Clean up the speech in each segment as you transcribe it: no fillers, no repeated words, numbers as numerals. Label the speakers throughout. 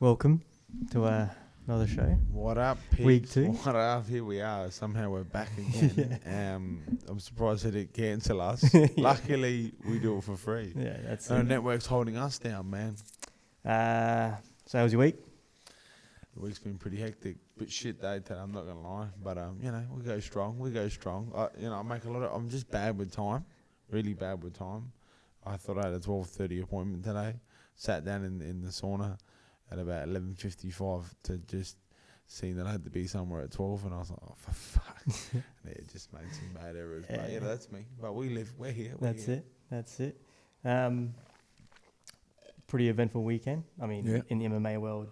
Speaker 1: Welcome to another show.
Speaker 2: What up, peeps?
Speaker 1: Week 2.
Speaker 2: What up? Here we are. Somehow we're back again. I'm surprised they didn't cancel us. Luckily, we do it for free.
Speaker 1: Yeah, that's
Speaker 2: No
Speaker 1: it.
Speaker 2: network's holding us down, man.
Speaker 1: So how was your week?
Speaker 2: The week's been pretty hectic. Bit shit day today, I'm not going to lie. But, we go strong. I make a lot of... I'm just bad with time. Really bad with time. I thought I had a 12:30 appointment today. Sat down in the sauna at about 11:55 to just see that I had to be somewhere at 12, and I was like, oh, for fuck. And it just made some bad errors. But yeah, that's me. But we're here.
Speaker 1: That's it. Pretty eventful weekend. I mean, in the MMA world.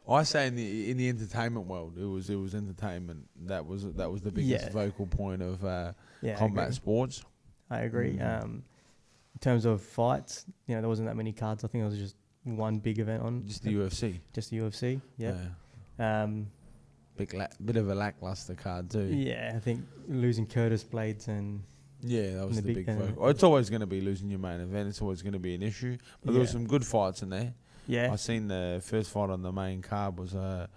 Speaker 2: I say in the entertainment world, it was entertainment. That was the biggest vocal point of combat sports.
Speaker 1: I agree. In terms of fights, there wasn't that many cards. I think it was just one big event on.
Speaker 2: Just the UFC.
Speaker 1: Just the UFC. Yeah.
Speaker 2: Bit of a lackluster card too.
Speaker 1: Yeah, I think losing Curtis Blades and.
Speaker 2: Yeah, that was the big focus. It's always going to be losing your main event. It's always going to be an issue. But there were some good fights in there.
Speaker 1: Yeah.
Speaker 2: I seen the first fight on the main card was I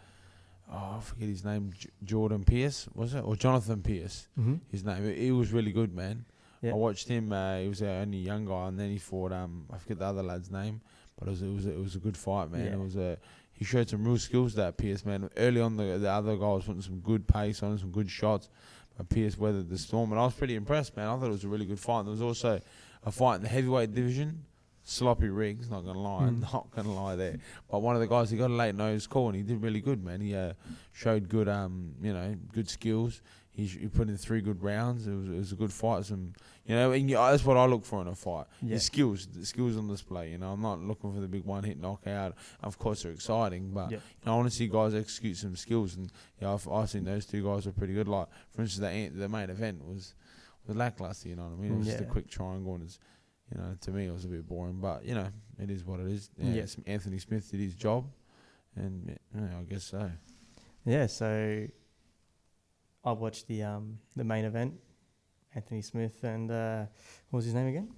Speaker 2: forget his name, Jordan Pierce, was it? Or Jonathan Pierce, his name. He was really good, man. Yeah. I watched him. He was our only young guy, and then he fought. I forget the other lad's name, but it was a good fight, man. Yeah. He showed some real skills, that Pierce, man. Early on, the other guy was putting some good pace on, some good shots. But Pierce weathered the storm, and I was pretty impressed, man. I thought it was a really good fight. And there was also a fight in the heavyweight division. Sloppy rigs, not gonna lie there. But one of the guys, he got a late nose call, and he did really good, man. He showed good, good skills. He put in 3 good rounds. It was a good fight. That's what I look for in a fight. The skills on display. I'm not looking for the big one-hit knockout. Of course, they're exciting, but I want to see guys execute some skills. And I've seen those 2 guys were pretty good. Like for instance, the main event was lackluster. You know what I mean? It was just a quick triangle, and it's, to me it was a bit boring. But it is what it is. Anthony Smith did his job, and I guess so.
Speaker 1: Yeah. So I watched the main event. Anthony Smith and what was his name again?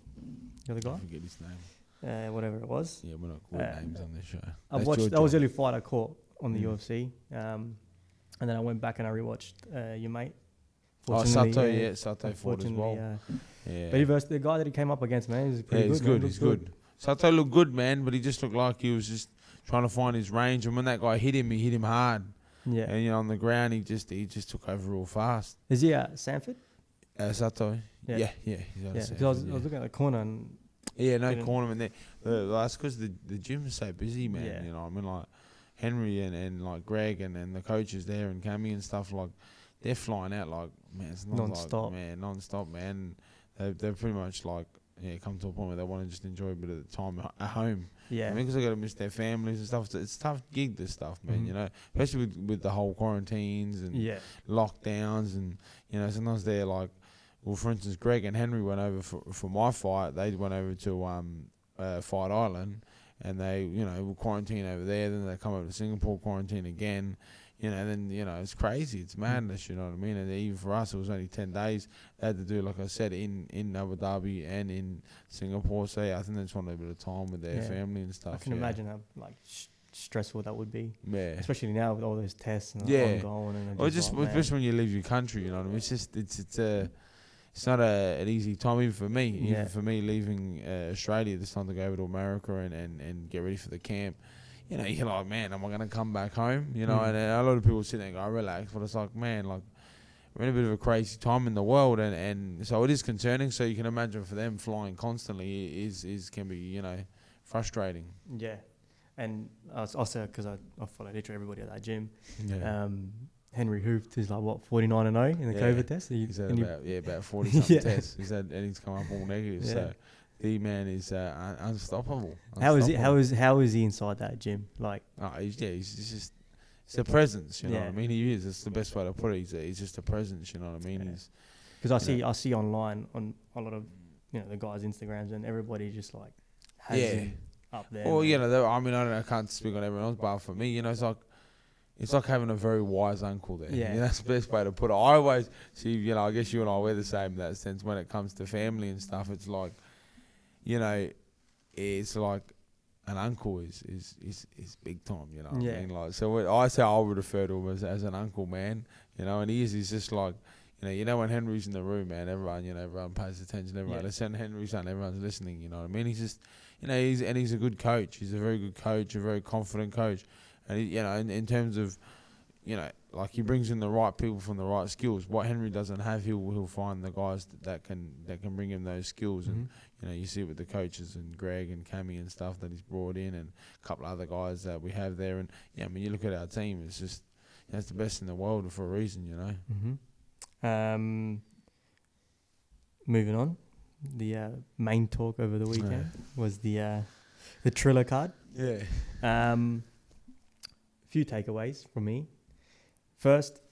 Speaker 1: The other guy?
Speaker 2: I forget his name.
Speaker 1: Whatever it was.
Speaker 2: Yeah, we're not calling names on this show.
Speaker 1: That was the only fight I caught on the UFC. And then I went back and I rewatched your mate.
Speaker 2: Sato. Sato fought as well.
Speaker 1: But versus the guy that he came up against, man, he's pretty good.
Speaker 2: He's good. Sato looked good, man, but he just looked like he was just trying to find his range. And when that guy hit him, he hit him hard. Yeah. And on the ground, he just took over real fast.
Speaker 1: Is he at Sanford?
Speaker 2: Sato. Yeah. He's
Speaker 1: I was looking at the corner and.
Speaker 2: Yeah, no cornerman there. That's because the gym is so busy, man.
Speaker 1: Yeah.
Speaker 2: I mean, like Henry and like Greg and the coaches there and Cammy and stuff, like they're flying out like, man, it's not non-stop, man. They're pretty much like, come to a point where they want to just enjoy a bit of the time at home. Yeah. I mean, because they got to miss their families and stuff. It's a tough gig, this stuff, man, especially with the whole quarantines and lockdowns and, sometimes they're like, well, for instance, Greg and Henry went over for my fight. They went over to Fight Island, and they, were quarantined over there. Then they come over to Singapore, quarantine again. Then, it's crazy. It's madness, you know what I mean? And even for us, it was only 10 days. They had to do, like I said, in Abu Dhabi and in Singapore. So, I think they just wanted a bit of time with their family and stuff.
Speaker 1: I can imagine how, stressful that would be.
Speaker 2: Yeah.
Speaker 1: Especially now with all those tests and ongoing. And
Speaker 2: especially when you leave your country, you know what I mean? It's just, it's not an easy time, even for me. Even for me leaving Australia this time to go over to America and get ready for the camp. You're like, man, am I going to come back home? And a lot of people sit there and go, relax. But it's like, man, like, we're in a bit of a crazy time in the world. And so it is concerning. So you can imagine for them flying constantly can be, frustrating.
Speaker 1: Yeah. And also, because I follow literally everybody at that gym.
Speaker 2: Yeah.
Speaker 1: Henry Hooft is like, what, 49-0 in the COVID test?
Speaker 2: He's had about 40-something tests. And he's come up all negative. Yeah. So the man is unstoppable.
Speaker 1: How is he inside that gym? Like,
Speaker 2: he's just it's a presence. You know what I mean? He is. It's the best way to put it. He's just a presence. You know what I mean?
Speaker 1: Because I see online on a lot of the guys' Instagrams, and everybody just like has him up there.
Speaker 2: Well, I can't speak on everyone else, but for me, it's like having a very wise uncle there.
Speaker 1: Yeah.
Speaker 2: That's the best way to put it. I always see, I guess you and I, we're the same in that sense when it comes to family and stuff. It's like, it's like an uncle is big time, you know what
Speaker 1: Yeah.
Speaker 2: I mean? Like, so I say I would refer to him as an uncle, man, you know, and he's just like, you know, when Henry's in the room, man, everyone pays attention, listen, Henry's on, everyone's listening, you know what I mean? He's just, you know, he's a good coach. He's a very good coach, a very confident coach. And, you know, in terms of, you know, like he brings in the right people from the right skills. What Henry doesn't have, he'll find the guys that can bring him those skills.
Speaker 1: Mm-hmm.
Speaker 2: And you know, you see it with the coaches and Greg and Cammy and stuff that he's brought in, and a couple of other guys that we have there. And yeah, I mean, you look at our team, it's just, you know, it's the best in the world for a reason, you know.
Speaker 1: Mm-hmm. Moving on, the main talk over the weekend was the Triller card.
Speaker 2: Yeah.
Speaker 1: Few takeaways from me. First,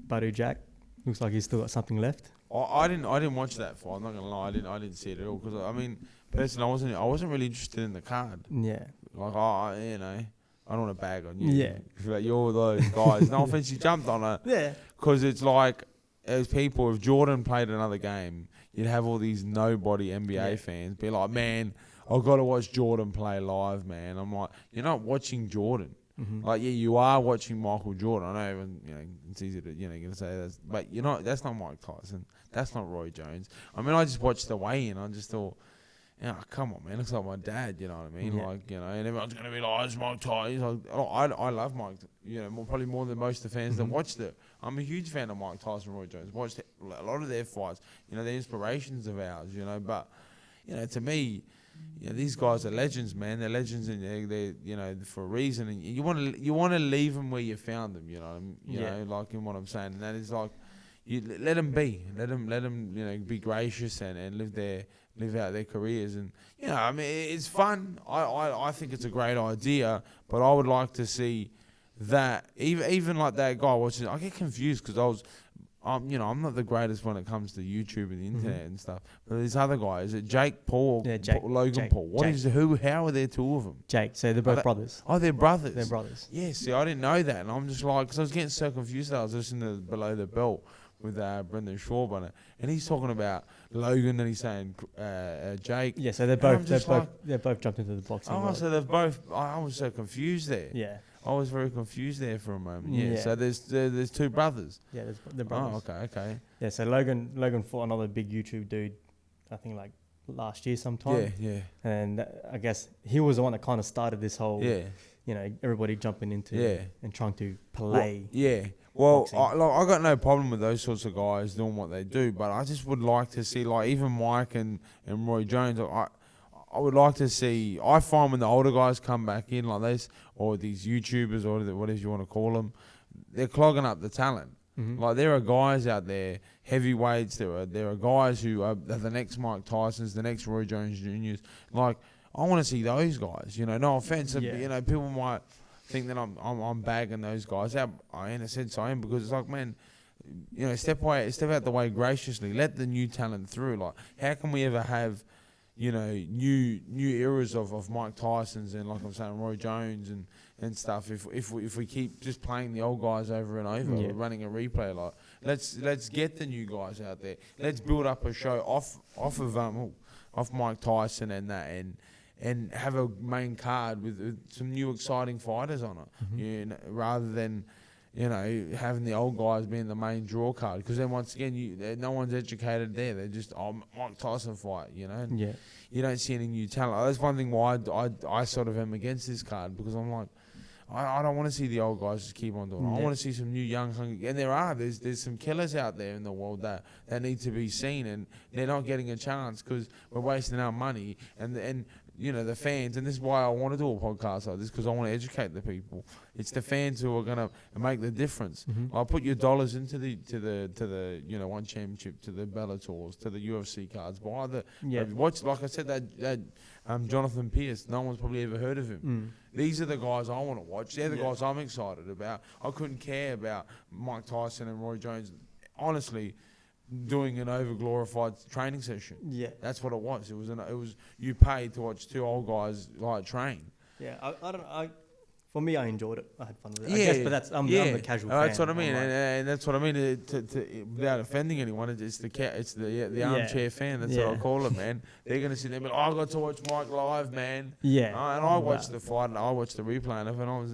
Speaker 1: Badu Jack looks like he's still got something left.
Speaker 2: I didn't watch that fight. I'm not gonna lie, I didn't see it at all, because I mean, personally, I wasn't really interested in the card.
Speaker 1: Yeah.
Speaker 2: Like, you know, I don't want to bag on you.
Speaker 1: Yeah.
Speaker 2: Like, you're those guys. No offense, you jumped on it.
Speaker 1: Yeah.
Speaker 2: Because it's like, as people, if Jordan played another game, you'd have all these nobody NBA fans be like, man, I've got to watch Jordan play live, man. I'm like, you're not watching Jordan.
Speaker 1: Mm-hmm.
Speaker 2: Like, yeah, you are watching Michael Jordan. I know, everyone, you know, it's easy to, you know, you're gonna say that, but you're not. That's not Mike Tyson. That's not Roy Jones. I mean, I just watched the weigh-in. I just thought, yeah, come on, man, looks like my dad. You know what I mean?
Speaker 1: Yeah.
Speaker 2: Like, you know, and everyone's gonna be like, it's Mike Tyson. Like, I love Mike. You know, probably more than most of the fans that watched it. I'm a huge fan of Mike Tyson and Roy Jones. Watched a lot of their fights. You know, they're inspirations of ours. You know, but you know, to me, you know, these guys are legends, man. They're legends, and they're you know, for a reason. And you want to leave them where you found them. You know, you know, like in what I'm saying. And that is like, you let them be, let them, you know, be gracious and live out their careers. And you know, I mean, it's fun. I think it's a great idea, but I would like to see that even like that guy watching. I get confused because I was. You know, I'm not the greatest when it comes to YouTube and the internet and stuff. But these other guys, is it Jake Paul, Logan Paul? How are there two of them?
Speaker 1: Jake. So they're both brothers.
Speaker 2: Oh, they're brothers.
Speaker 1: They're brothers.
Speaker 2: Yeah, see, I didn't know that. And I'm just like, because I was getting so confused. I was listening to Below the Belt with Brendan Schaub on it. And he's talking about Logan and he's saying Jake.
Speaker 1: Yeah, so they're both jumped into the boxing.
Speaker 2: Oh, so they've both, I was so confused there.
Speaker 1: Yeah.
Speaker 2: I was very confused there for a moment. Yeah. So there's two brothers.
Speaker 1: Yeah, they're brothers.
Speaker 2: Oh, okay.
Speaker 1: Yeah, so Logan fought another big YouTube dude, I think like last year sometime.
Speaker 2: Yeah.
Speaker 1: And I guess he was the one that kind of started this whole, you know, everybody jumping into and trying to play.
Speaker 2: Well, I got no problem with those sorts of guys doing what they do, but I just would like to see, like, even Mike and Roy Jones, I would like to see. I find when the older guys come back in like this, or these YouTubers, or whatever you want to call them, they're clogging up the talent. Like, there are guys out there, heavyweights. There are guys who are the next Mike Tysons, the next Roy Jones Juniors. Like, I want to see those guys. You know, no offense. You know, people might think that I'm bagging those guys out. In a sense, I am, because it's like, man, you know, step out the way graciously. Let the new talent through. Like, how can we ever have, you know, new eras of Mike Tyson's and, like I'm saying, Roy Jones and stuff, if we keep just playing the old guys over and over, running a replay? Like, let's get the new guys out there. Let's build up a show off Mike Tyson and that, and have a main card with some new exciting fighters on it, you know, rather than, you know, having the old guys being the main draw card. Because then once again, no one's educated there. They're just, Mike Tyson fight, you know. And you don't see any new talent. That's one thing why I sort of am against this card, because I'm like, I don't want to see the old guys just keep on doing it. I want to see some new young hungry. And there's some killers out there in the world that need to be seen, and they're not getting a chance because we're wasting our money and you know, the fans, and this is why I want to do a podcast like this, because I want to educate the people. It's the fans who are gonna make the difference. I'll put your dollars into the you know, One Championship, to the Bellators, to the UFC cards. Watch, like I said, that Jonathan Pierce. No one's probably ever heard of him. These are the guys I want to watch. They're the guys I'm excited about. I couldn't care about Mike Tyson and Roy Jones, honestly, doing an over-glorified training session. Yeah, that's what it was. It was you paid to watch two old guys like train.
Speaker 1: Yeah, I don't. for me, I enjoyed it. I had fun with it.
Speaker 2: Yeah,
Speaker 1: I guess, but that's I'm the casual fan.
Speaker 2: That's what I mean,
Speaker 1: Like,
Speaker 2: and that's what I mean. Without offending anyone, it's the armchair fan. That's what I call it, man. They're gonna sit there and be like, I got to watch Mike live, man.
Speaker 1: Yeah,
Speaker 2: and I watched the fight and I watched the replay of it, and I was,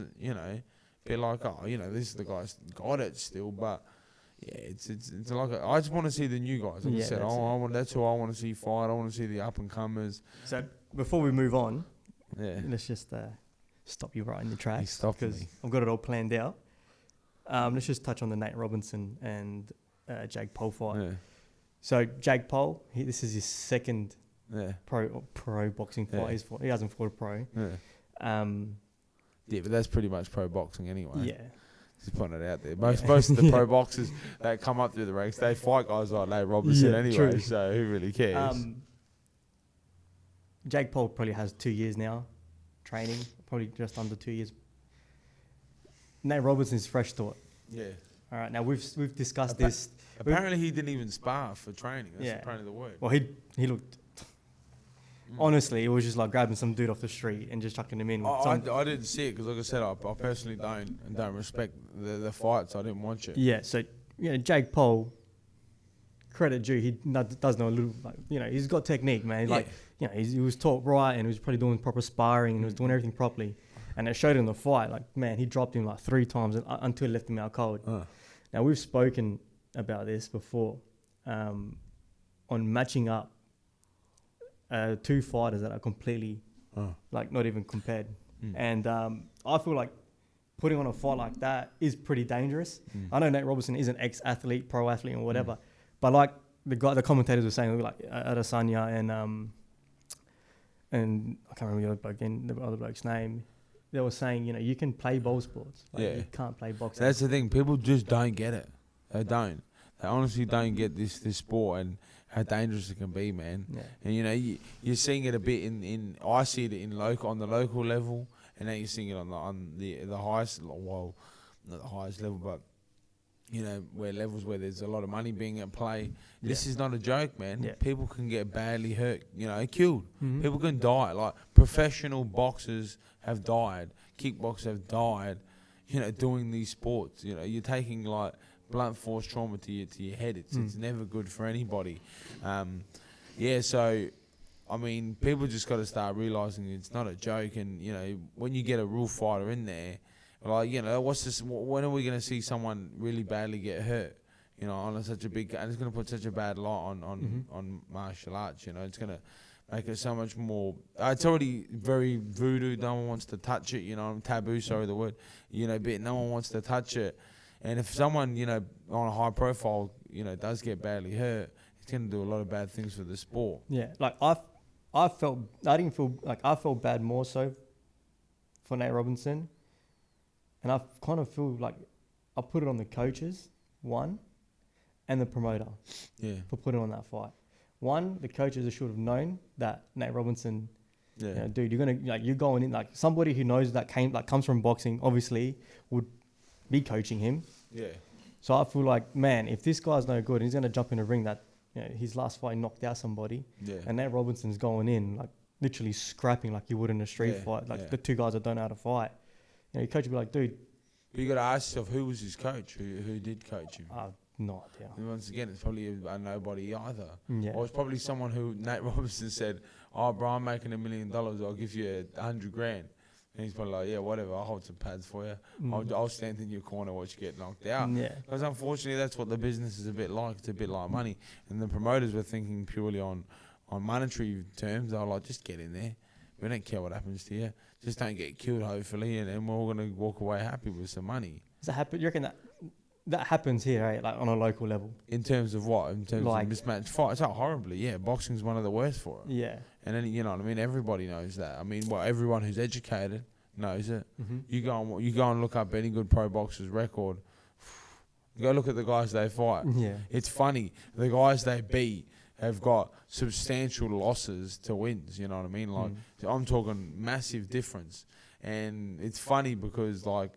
Speaker 2: be like, this is the guy's got it still, but. Yeah, it's like I just want to see the new guys. Like I said, that's who I want to see fight. I want to see the up and comers.
Speaker 1: So before we move on, let's just stop you right in your tracks because I've got it all planned out. Let's just touch on the Nate Robinson and Jake Paul fight. Yeah. So Jake Paul, this is his second pro boxing fight. He hasn't fought a pro.
Speaker 2: Yeah. But that's pretty much pro boxing anyway.
Speaker 1: Yeah.
Speaker 2: Just putting it out there. Most of the pro boxers that come up through the ranks, they fight guys like Nate Robinson anyway. True. So who really cares?
Speaker 1: Jake Paul probably has 2 years now, training, probably just under 2 years. Nate Robinson's fresh thought.
Speaker 2: Yeah.
Speaker 1: All right. Now we've discussed this.
Speaker 2: Apparently he didn't even spar for training. That's apparently the word.
Speaker 1: Well, he looked. Honestly, it was just like grabbing some dude off the street and just chucking him in.
Speaker 2: I didn't see it because, like I said, I personally don't respect the fights. I didn't watch it.
Speaker 1: Yeah, so Jake Paul, credit due, he does know a little. He's got technique, man. He was taught right and he was probably doing proper sparring and he was doing everything properly, and it showed in the fight. Like, man, he dropped him like 3 times until he left him out cold. Now we've spoken about this before, on matching up. 2 fighters that are completely not even compared, and I feel like putting on a fight like that is pretty dangerous. I know Nate Robinson is an ex-athlete, pro athlete, or whatever, but like the commentators were saying, like Adesanya and I can't remember the other bloke's name. They were saying, you can play ball sports, you can't play boxing.
Speaker 2: That's the thing. People just don't get it. They don't. They honestly don't get this sport and how dangerous it can be, man. Yeah. And you're seeing it a bit I see it on the local level, and now you're seeing it on the highest, well, not the highest level, but where levels where there's a lot of money being at play. This is not a joke, man. Yeah. People can get badly hurt, killed. Mm-hmm. People can die. Like professional boxers have died, kickboxers have died, doing these sports. You're taking like blunt force trauma to your head. It's never good for anybody. So I mean, people just got to start realizing it's not a joke. And when you get a real fighter in there, like what's this? When are we going to see someone really badly get hurt? On such a big, and it's going to put such a bad light on martial arts. It's going to make it so much more. It's already very voodoo. No one wants to touch it. Taboo. Sorry, the word. But no one wants to touch it. And if someone, on a high profile, does get badly hurt, it's going to do a lot of bad things for the sport.
Speaker 1: Yeah, like I felt bad more so for Nate Robinson, and I kind of feel like I put it on the coaches, one, and the promoter, for putting on that fight. One, the coaches should have known that Nate Robinson, dude, you're going in like somebody who knows that comes from boxing, obviously would be coaching him. Yeah. So I feel like, man, if this guy's no good and he's going to jump in a ring that, his last fight knocked out somebody, and Nate Robinson's going in, like, literally scrapping like you would in a street fight, like the 2 guys that don't know how to fight. Your coach would be like, dude.
Speaker 2: But you got to ask yourself, who was his coach? Who did coach him?
Speaker 1: No idea.
Speaker 2: And once again, it's probably a nobody either.
Speaker 1: Yeah.
Speaker 2: Or it's probably someone who Nate Robinson said, oh, bro, I'm making $1 million. I'll give you $100,000. And he's probably like, yeah, whatever, I'll hold some pads for you. I'll stand in your corner watch you get knocked out. Yeah. Because unfortunately, that's what the business is a bit like. It's a bit like money. And the promoters were thinking purely on monetary terms. They're like, just get in there. We don't care what happens to you. Just don't get killed, hopefully, and then we're all going to walk away happy with some money.
Speaker 1: Does that happen? You reckon that happens here, right? Like on a local level?
Speaker 2: In terms of what? In terms of mismatched fights? Oh, horribly, yeah. Boxing's one of the worst for it. Yeah. And then, you know what I mean? Everybody knows that. I mean, everyone who's educated knows it. Mm-hmm. You go and look up any good pro boxer's record. Go look at the guys they fight. Yeah. It's funny. The guys they beat have got substantial losses to wins, you know what I mean? Like, I'm talking massive difference. And it's funny because, like,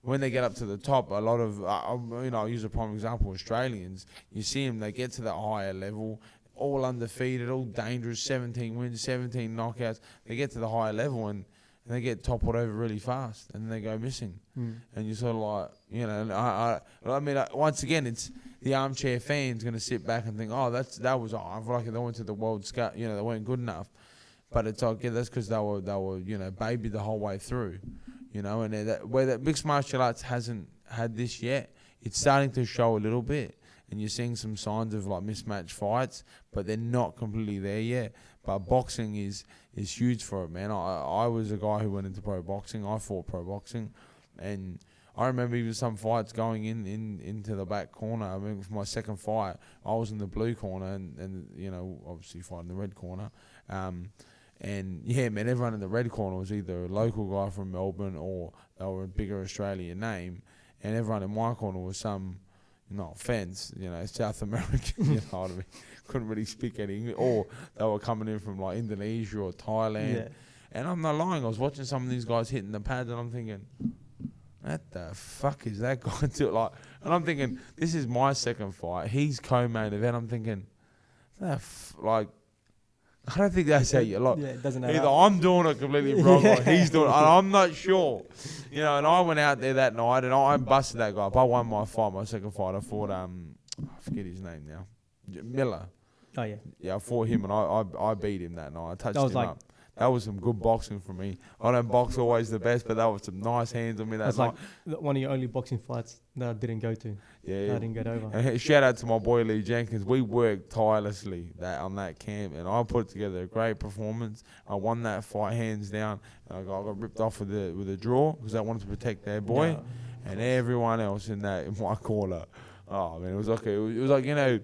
Speaker 2: when they get up to the top, a lot of, I'll use a prime example, Australians, you see them, they get to the higher level, all undefeated, all dangerous, 17 wins, 17 knockouts. They get to the higher level and and they get toppled over really fast, and they go missing. And you're sort of like, you know, and I mean, once again, it's the armchair fans going to sit back and think, oh, I feel like they went to the World Cup, you know, they weren't good enough. But it's like, yeah, that's because they were, you know, babied the whole way through, you know, and where that mixed martial arts hasn't had this yet, it's starting to show a little bit, and you're seeing some signs of like mismatched fights, but they're not completely there yet. But boxing is huge for it, man. I was a guy who went into pro boxing. I fought pro boxing, and I remember even some fights going into the back corner. I mean, for my second fight, I was in the blue corner, and you know, obviously fighting the red corner. And yeah, man, everyone in the red corner was either a local guy from Melbourne or they were a bigger Australian name, and everyone in my corner was some, no offense, you know, South American, you know what I mean? Couldn't really speak any English, or they were coming in from like Indonesia or Thailand. Yeah. And I'm not lying, I was watching some of these guys hitting the pads, and I'm thinking, what the fuck is that guy doing? Like, and I'm thinking, this is my second fight. He's co-main event. I'm thinking, like, I don't think that's how you look.
Speaker 1: Yeah, it doesn't
Speaker 2: either I'm doing it completely wrong or he's doing it. I'm not sure. You know, and I went out there that night and I busted that guy up. I won my fight, my second fight. I fought, I forget his name now. Miller.
Speaker 1: Oh, yeah.
Speaker 2: Yeah, I fought him and I beat him that night. I touched him up. That was some good boxing for me. I don't box always the best, but that was some nice hands on me that night.
Speaker 1: Like one of your only boxing fights that I didn't go to.
Speaker 2: Yeah.
Speaker 1: I didn't get over.
Speaker 2: And shout out to my boy Lee Jenkins. We worked tirelessly on that camp, and I put together a great performance. I won that fight hands down. I got ripped off with a draw because I wanted to protect their boy, and everyone else in my corner. Oh man, it was like you know,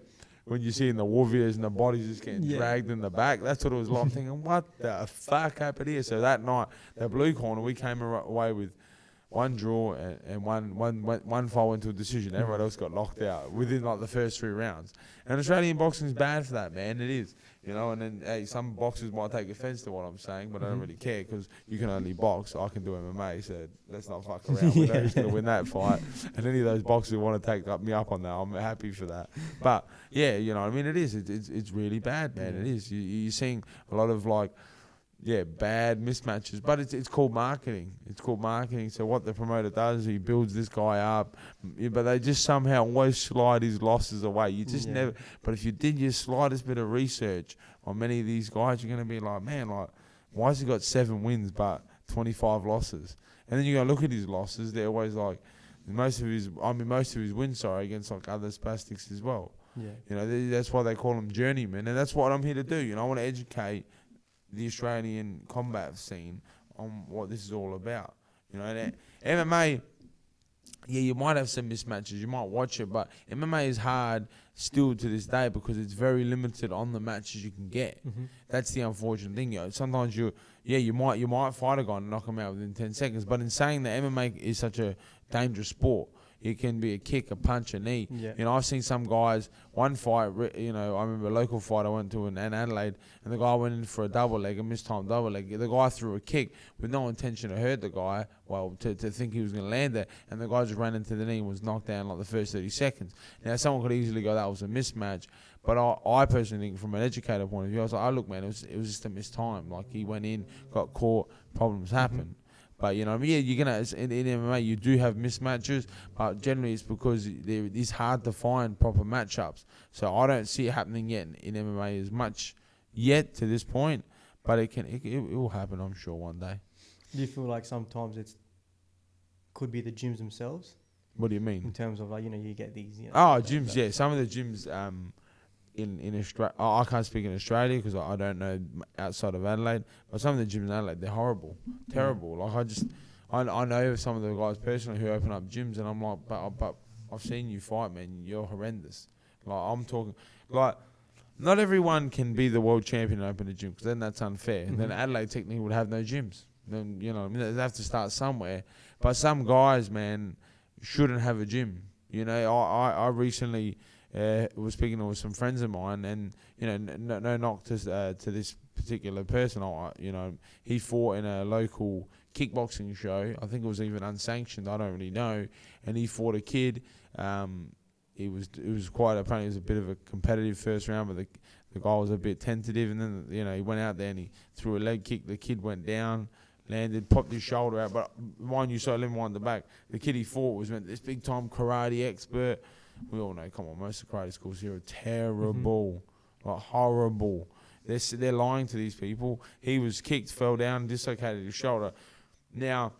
Speaker 2: when you see in the Warriors and the bodies just getting dragged in the back, that's what it was like. I'm thinking, what the fuck happened here? So that night, that blue corner, we came away with one draw and one fight went to a decision. Everyone else got knocked out within like the first 3 rounds. And Australian boxing is bad for that, man. It is, you know. And then hey, some boxers might take offence to what I'm saying, but I don't really care because you can only box. I can do MMA, so let's not fuck around. We know who's going to win that fight. And any of those boxers who want to take me up on that, I'm happy for that. But yeah, you know, I mean, it is. It's really bad, man. It is. You're seeing a lot of like. Yeah, bad mismatches, but it's called marketing. It's called marketing. So what the promoter does, he builds this guy up, but they just somehow always slide his losses away. You just never. But if you did your slightest bit of research on many of these guys, you're going to be like, man, like, why has he got 7 wins but 25 losses? And then you go look at his losses. They're always like most of his wins, against like other spastics as well. Yeah, you know, that's why they call them journeymen, and that's what I'm here to do. You know, I want to educate the Australian combat scene on what this is all about. You know, and MMA, yeah, you might have some mismatches, you might watch it, but MMA is hard still to this day because it's very limited on the matches you can get. That's the unfortunate thing. You know, sometimes you might fight a guy and knock him out within 10 seconds, but in saying that MMA is such a dangerous sport, it can be a kick, a punch, a knee. Yeah. You know, I've seen some guys, one fight, you know, I remember a local fight I went to in Adelaide, and the guy went in for a double leg, a mistimed double leg. The guy threw a kick with no intention to hurt the guy, to think he was going to land there, and the guy just ran into the knee and was knocked down like the first 30 seconds. Now, someone could easily go, that was a mismatch, but I personally think from an educator point of view, I was like, oh, look, man, it was just a missed time. Like, he went in, got caught, problems happen. But, you know, yeah, you're going to, in MMA, you do have mismatches, but generally it's because it's hard to find proper matchups. So I don't see it happening yet in MMA as much yet to this point, but it will happen, I'm sure, one day.
Speaker 1: Do you feel like sometimes it could be the gyms themselves?
Speaker 2: What do you mean?
Speaker 1: In terms of, like, you know, you get these, you know.
Speaker 2: Oh, gyms, yeah. Some of the gyms in Australia, I can't speak in Australia because I don't know outside of Adelaide, but some of the gyms in Adelaide, they're horrible, terrible. Like I know some of the guys personally who open up gyms, and I'm like, but I've seen you fight, man. You're horrendous. Like, I'm talking, like, not everyone can be the world champion and open a gym because then that's unfair. And then Adelaide technically would have no gyms. Then, you know, they have to start somewhere. But some guys, man, shouldn't have a gym. You know, I recently was speaking with some friends of mine, and you know, no knock to this particular person. You know, he fought in a local kickboxing show. I think it was even unsanctioned. I don't really know. And he fought a kid. It was quite apparently it was a bit of a competitive first round, but the guy was a bit tentative, and then, you know, he went out there and he threw a leg kick. The kid went down. landed, popped his shoulder out. But mind you, so let me wind the back. The kid he fought was this big time karate expert. We all know, come on, most of the karate schools here are terrible, like horrible. They're lying to these people. He was kicked, fell down, dislocated his shoulder. Now,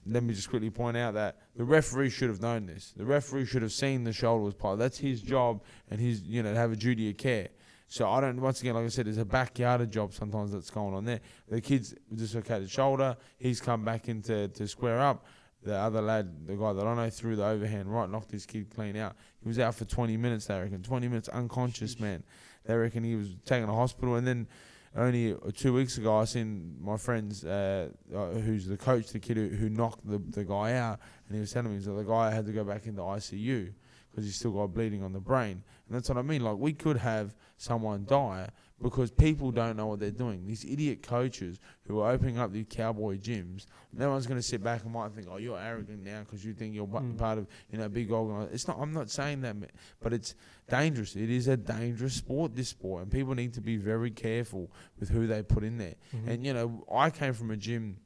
Speaker 2: let me just quickly point out that the referee should have known this. The referee should have seen the shoulder was part. That's his job, and his, to have a duty of care. So once again, like I said, there's a backyard job sometimes that's going on there. The kid's dislocated shoulder. He's come back in to square up. The other lad, the guy that I know, threw the overhand right, knocked his kid clean out. He was out for 20 minutes, they reckon. 20 minutes unconscious, man. They reckon he was taken to hospital. And then only 2 weeks ago, I seen my friends, who's the coach, the kid who knocked the guy out, and he was telling me that the guy had to go back into ICU because he's still got bleeding on the brain. And that's what I mean. Like, we could have someone die because people don't know what they're doing. These idiot coaches who are opening up these cowboy gyms, no one's going to sit back and might think, oh, you're arrogant now because you think you're part of, big organisation. It's not. I'm not saying that, but it's dangerous. It is a dangerous sport, this sport, and people need to be very careful with who they put in there. And, I came from a gym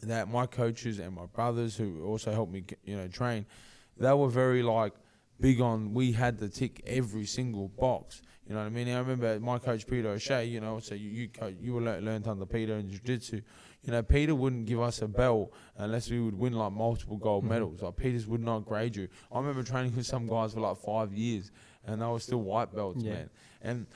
Speaker 2: that my coaches and my brothers, who also helped me, train, they were very, big on, we had to tick every single box. You know what I mean? I remember my coach Peter O'Shea, so you were learned under Peter in jiu-jitsu. Peter wouldn't give us a belt unless we would win multiple gold medals. Peters would not grade you. I remember training with some guys for 5 years and they were still white belts, man. And,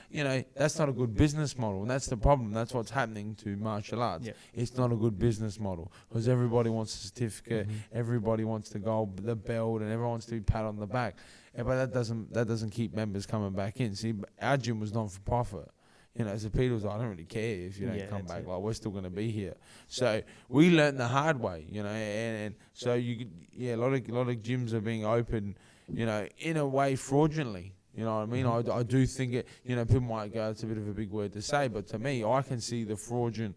Speaker 2: that's not a good business model. And that's the problem. That's what's happening to martial arts. Yeah. It's not a good business model because everybody wants a certificate, everybody wants the gold, the belt, and everyone wants to be pat on the back. But that doesn't keep members coming back in. See, our gym was not for profit. So Peter was like, I don't really care if you don't come back. We're still going to be here. So we learned the hard way, and so a lot of gyms are being opened, in a way fraudulently. You know what I mean? I do think it, people might go, it's a bit of a big word to say, but to me, I can see the fraudulent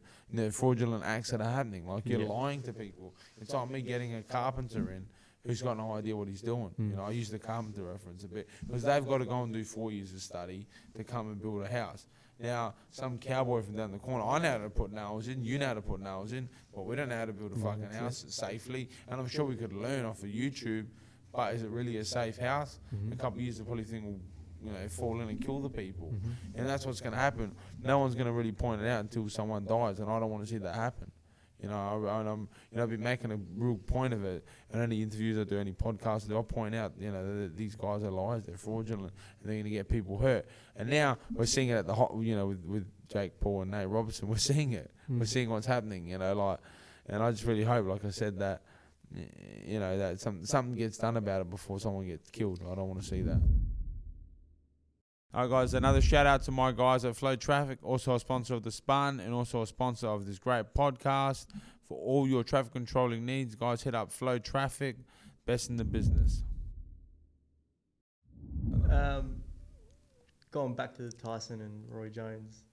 Speaker 2: acts that are happening. You're lying to people. It's like me getting a carpenter in who's got no idea what he's doing. I use the carpenter reference a bit because they've got to go and do 4 years of study to come and build a house. Now, some cowboy from down the corner, I know how to put nails in, you know how to put nails in, but we don't know how to build a fucking house safely. And I'm sure we could learn off of YouTube, but is it really a safe house? In a couple of years, the probably thing will fall in and kill the people. And that's what's going to happen. No one's going to really point it out until someone dies, and I don't want to see that happen. I've been making a real point of it. And any interviews I do, any podcasts I do, I point out, that these guys are liars, they're fraudulent, and they're going to get people hurt. And now we're seeing it at the with Jake Paul and Nate Robertson. We're seeing it. We're seeing what's happening. And I just really hope, like I said, that that something gets done about it before someone gets killed. I don't want to see that. All right, guys, another shout out to my guys at Flow Traffic, also a sponsor of The Spun and also a sponsor of this great podcast. For all your traffic controlling needs, guys, hit up Flow Traffic, best in the business.
Speaker 1: Going back to the Tyson and Roy Jones,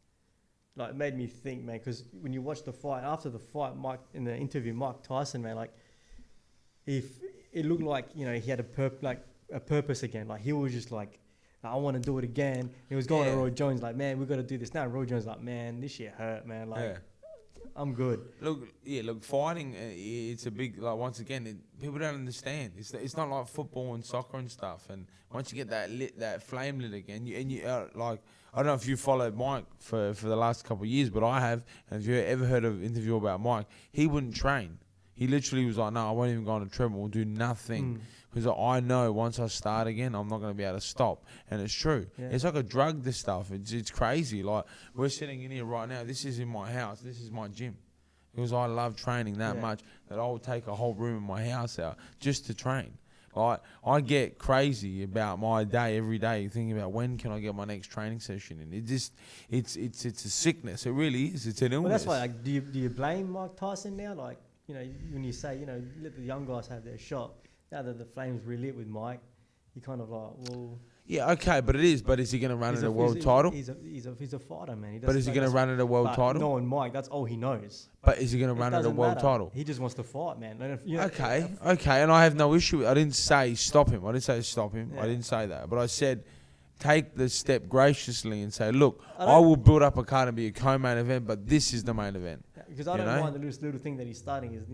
Speaker 1: it made me think, man, because when you watch the fight, after the fight, in the interview, Mike Tyson, man, if it looked like, he had a purpose again. He was just I want to do it again. He was going to Roy Jones man, we got to do this now. And Roy Jones man, this shit hurt, man. I'm good.
Speaker 2: Look, fighting, it's a big, once again, people don't understand. It's not like football and soccer and stuff. And once you get that flame lit again, I don't know if you followed Mike for the last couple of years, but I have. And if you ever heard of an interview about Mike, he wouldn't train. He literally was like, no, I won't even go on a treadmill, do nothing. Because I know once I start again, I'm not going to be able to stop. And it's true. Yeah. It's like a drug, this stuff. It's crazy. We're sitting in here right now. This is in my house. This is my gym. Because I love training that much that I will take a whole room in my house out just to train. I get crazy about my day every day thinking about when can I get my next training session in. It's a sickness. It really is. It's an illness.
Speaker 1: Well, that's why, do you blame Mike Tyson now? When you say, let the young guys have their shot. Now that the flame's relit with Mike, you kind of well...
Speaker 2: Yeah, okay, but it is. But is he going to run at a world title?
Speaker 1: He's a fighter, man.
Speaker 2: But is he going to run at a world title?
Speaker 1: No, and Mike, that's all he knows.
Speaker 2: But is he going to run at a world title?
Speaker 1: He just wants to fight, man.
Speaker 2: Okay, and I have no issue. I didn't say stop him. I didn't say that. But I said take the step graciously and say, look, I will build up a card and be a co-main event, but this is the main event.
Speaker 1: because I don't mind the little thing that he's starting is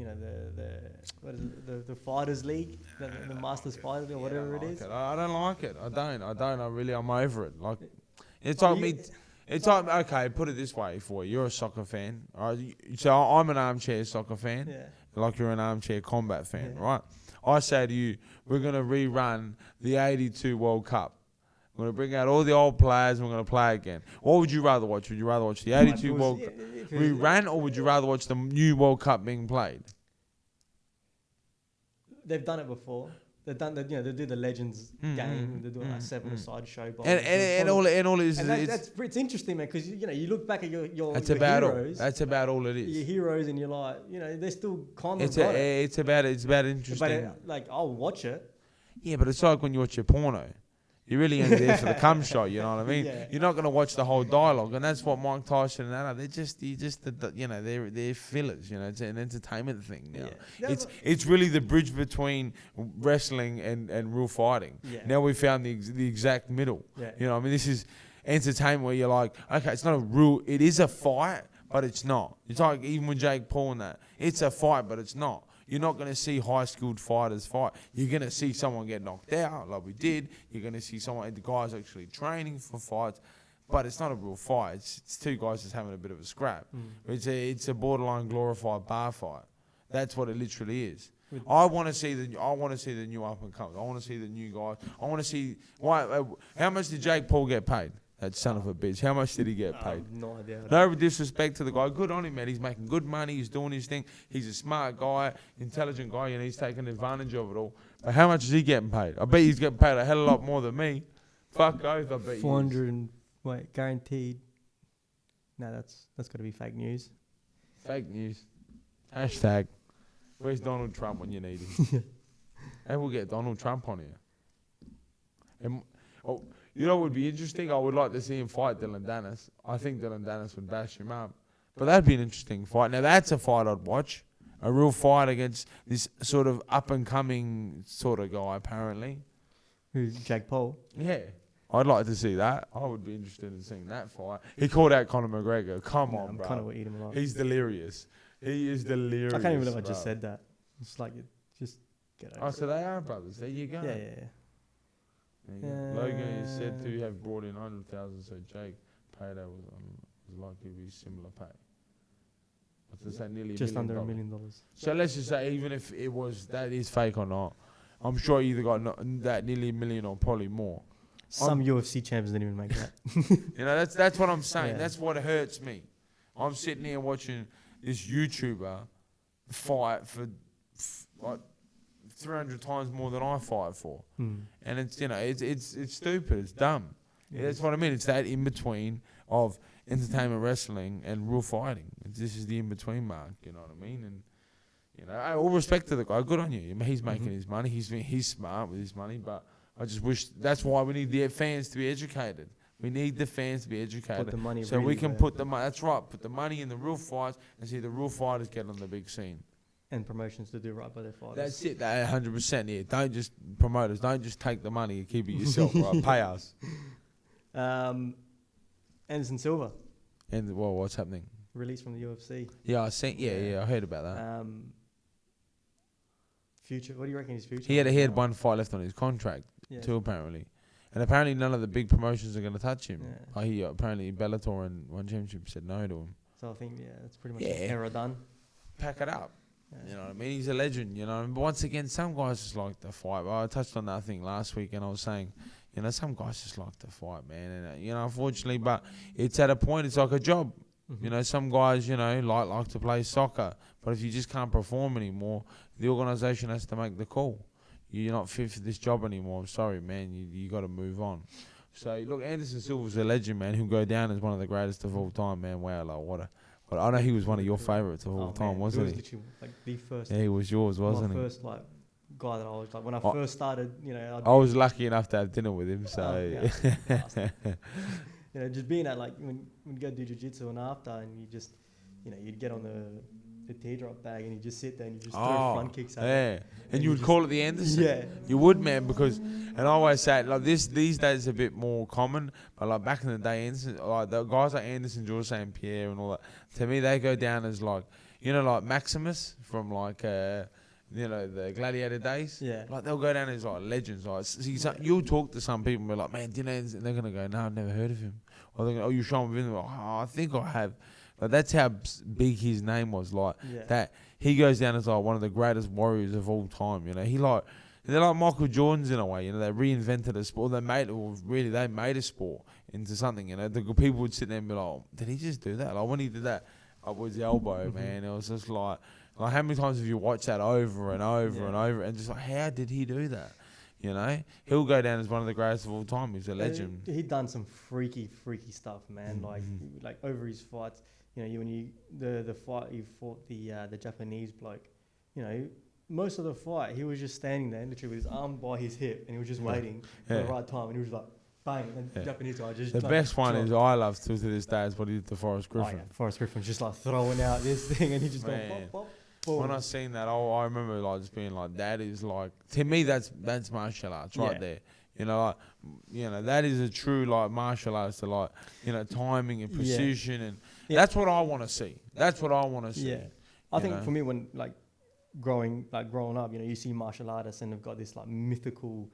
Speaker 1: the Fighters League, the Masters Fighters or whatever it is.
Speaker 2: I don't like it. I don't. I'm over it. Like, it's like me. It's like, okay, put it this way for you. You're a soccer fan, right? So I'm an armchair soccer fan, like you're an armchair combat fan, right? I say to you, we're going to rerun the 82 World Cup. We're going to bring out all the old players and we're going to play again. What would you rather watch? Would you rather watch the 82 World Cup rerun, or would you rather watch the new World Cup being played?
Speaker 1: They've done it before. They've done they do the Legends game. They do a 7-a-side show.
Speaker 2: And all it is.
Speaker 1: It's interesting, man, because you look back at your
Speaker 2: that's
Speaker 1: your
Speaker 2: about
Speaker 1: heroes.
Speaker 2: That's about all it is.
Speaker 1: Your heroes, and you're like, they're still kind of.
Speaker 2: It's about interesting.
Speaker 1: But I'll watch it.
Speaker 2: Yeah, but it's like when you watch your porno. You're really only there for the cum shot, you know what I mean?
Speaker 1: Yeah.
Speaker 2: You're not going to watch the whole dialogue, and that's what Mike Tyson and that are. They're fillers, It's an entertainment thing now. Yeah. It's really the bridge between wrestling and real fighting. Yeah. Now we found the exact middle. Yeah. This is entertainment where you're like, okay, it's not it is a fight, but it's not. It's like even with Jake Paul and that, it's a fight, but it's not. You're not going to see high-skilled fighters fight. You're going to see someone get knocked out like we did. You're going to see the guys actually training for fights. But it's not a real fight. It's two guys just having a bit of a scrap. It's a borderline glorified bar fight. That's what it literally is. I want to see the new up-and-comers. I want to see the new guys. I want to see... how much did Jake Paul get paid? That son of a bitch. How much did he get paid?
Speaker 1: No idea.
Speaker 2: No disrespect to the guy. Good on him, man. He's making good money. He's doing his thing. He's a smart guy, intelligent guy, and he's taking advantage of it all. But how much is he getting paid? I bet he's getting paid a hell of a lot more than me. Fuck oath, I bet
Speaker 1: 400 guaranteed. No, that's got to be fake news.
Speaker 2: Fake news. Hashtag. Where's Donald Trump when you need him? And we'll get Donald Trump on here. You know what would be interesting? I would like to see him fight Dylan Dennis. I think Dylan Dennis would bash him up. But that'd be an interesting fight. Now, that's a fight I'd watch. A real fight against this sort of up-and-coming sort of guy, apparently.
Speaker 1: Who's Jake Paul?
Speaker 2: Yeah. I'd like to see that. I would be interested in seeing that fight. He called out Conor McGregor. Come on, bro.
Speaker 1: I'm kind of eating him alive.
Speaker 2: He's delirious. He is delirious.
Speaker 1: I can't even believe I just said that. It's like, just get over it.
Speaker 2: Oh, so they are brothers. There you go.
Speaker 1: Yeah.
Speaker 2: Logan is said to have brought in 100,000, so Jake payday was likely to be similar pay. What's to say, nearly
Speaker 1: just under $1 million.
Speaker 2: So let's just say, even if it was that is fake or not, I'm sure he either got that nearly $1 million or probably more.
Speaker 1: Some UFC champions didn't even make that.
Speaker 2: That's what I'm saying. Yeah. That's what hurts me. I'm sitting here watching this YouTuber fight for like 300 times more than I fight for. And it's it's stupid, it's dumb. Yeah, that's what I mean. It's that in between of entertainment wrestling and real fighting. This is the in between mark, you know what I mean? And all respect to the guy, good on you. He's making his money, he's smart with his money, but I just wish that's why we need the fans to be educated. We need the fans to be educated.
Speaker 1: Put the money
Speaker 2: so
Speaker 1: really
Speaker 2: we can put the money, that's right, put the money in the real fights and see the real fighters get on the big scene.
Speaker 1: And promotions to do right by their fighters.
Speaker 2: That's it. 100%. Yeah. Don't just promoters. Don't just take the money and keep it yourself. Right. Pay us.
Speaker 1: Anderson Silva.
Speaker 2: And what's happening?
Speaker 1: Released from the UFC.
Speaker 2: Yeah, I heard about that.
Speaker 1: Future. What do you reckon his future?
Speaker 2: He had one fight left on his contract too, apparently. And apparently none of the big promotions are going to touch him. Yeah. Apparently Bellator and One Championship said no to him.
Speaker 1: So I think that's pretty much an era done.
Speaker 2: Pack it up. Yeah. You know what I mean? He's a legend, But once again, some guys just like to fight. Well, I touched on that thing last week, and I was saying, some guys just like to fight, man. And unfortunately, but it's at a point. It's like a job. Some guys, like to play soccer, but if you just can't perform anymore, the organisation has to make the call. You're not fit for this job anymore. I'm sorry, man. You got to move on. So look, Anderson Silva's a legend, man. Who'll go down as one of the greatest of all time, man. Wow, what a. But I know he was one of your favourites of all time, wasn't he?
Speaker 1: He was literally the first.
Speaker 2: Yeah, he was yours, wasn't he?
Speaker 1: My first guy that I was when I first started,
Speaker 2: I was lucky enough to have dinner with him, so.
Speaker 1: Just being at when you go do jiu-jitsu and after, and you just, you'd get on the teardrop bag, and you just sit there and you just throw front kicks at it.
Speaker 2: And you would call it the Anderson.
Speaker 1: Yeah.
Speaker 2: You would, man, because, and I always say, like, these days it's a bit more common, but like back in the day, Anderson, like the guys like Anderson, George St. Pierre and all that, to me, they go down as like, you know, like Maximus from like, you know, the gladiator days.
Speaker 1: Yeah.
Speaker 2: Like, they'll go down as like legends. Like, see, you'll talk to some people and be like, man, do you know Anderson? And they're going to go, no, I've never heard of him. Or they're going, oh, you show him, like, oh, I think I have. Like, that's how big his name was. Like, that he goes down as like one of the greatest warriors of all time. You know, they're like Michael Jordans in a way. You know, they reinvented a sport. They made a sport into something. You know, the people would sit there and be like, oh, did he just do that? Like, when he did that upwards elbow, man, it was just like how many times have you watched that over and over and over, and just like, how did he do that? You know, he'll go down as one of the greatest of all time. He's a legend.
Speaker 1: He'd done some freaky stuff, man. Like over his fights. You know, the fight he fought the Japanese bloke, you know, most of the fight he was just standing there, literally with his arm by his hip, and he was just waiting for the right time, and he was like, bang, and the Japanese guy just.
Speaker 2: The best one is I love to this day is what he did to Forrest Griffin.
Speaker 1: Forrest Griffin just like throwing out this thing, and he just going pop, pop. Boom.
Speaker 2: When I seen that, I remember like just being like, that is like, to me that's martial arts right there. You know, like, you know, that is a true like martial arts to like, you know, timing and precision, and that's what I want to see. That's what I want to see.
Speaker 1: Yeah, I think for me, when like growing up, you know, you see martial artists and they've got this like mythical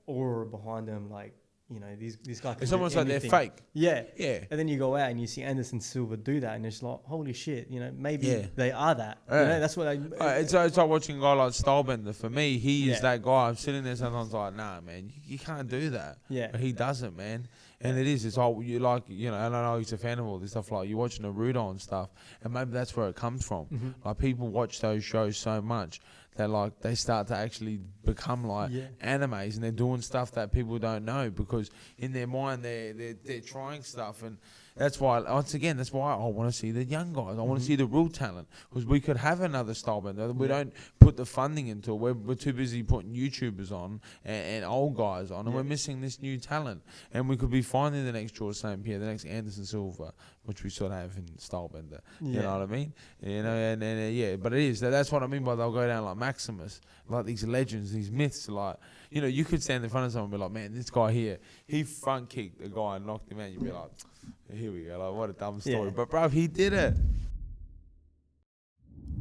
Speaker 1: aura behind them, like, you know, these guys.
Speaker 2: It's almost like they're fake.
Speaker 1: Yeah. And then you go out and you see Anderson Silva do that, and it's like, holy shit, you know, maybe they are that. You know, that's what
Speaker 2: it's like watching a guy like Stylebender. For me, he is that guy. I'm sitting there sometimes like, nah, man, you can't do that. Yeah. But he doesn't, man. And it's all you like, you know, and I know he's a fan of all this stuff, like you're watching Naruto and stuff, and maybe that's where it comes from. Like, people watch those shows so much that like they start to actually become like animes, and they're doing stuff that people don't know, because in their mind they're trying stuff. And that's why, once again, that's why I want to see the young guys. I want to see the real talent, because we could have another Stylebender. We don't put the funding into it. We're too busy putting YouTubers on and old guys on, and we're missing this new talent. And we could be finding the next George St. Pierre, the next Anderson Silva, which we sort of have in Stylebender. You know what I mean? You know, and but it is. That's what I mean by they'll go down like Maximus, like these legends, these myths. Like, you know, you could stand in front of someone and be like, man, this guy here, he front kicked a guy and knocked him out. You'd be like, here we go, like, what a dumb story. But bro, he did it.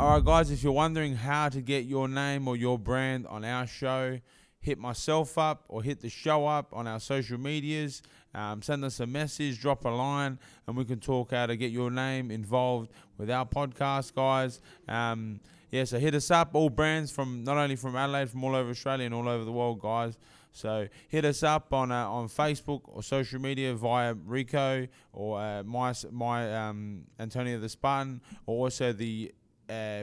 Speaker 2: Alright guys, if you're wondering how to get your name or your brand on our show, hit myself up or hit the show up on our social medias. Send us a message, drop a line, and we can talk how to get your name involved with our podcast, guys. So hit us up, all brands from not only from Adelaide, from all over Australia and all over the world, guys. So hit us up on Facebook or social media via Rico or my Antonio the Spartan, or also the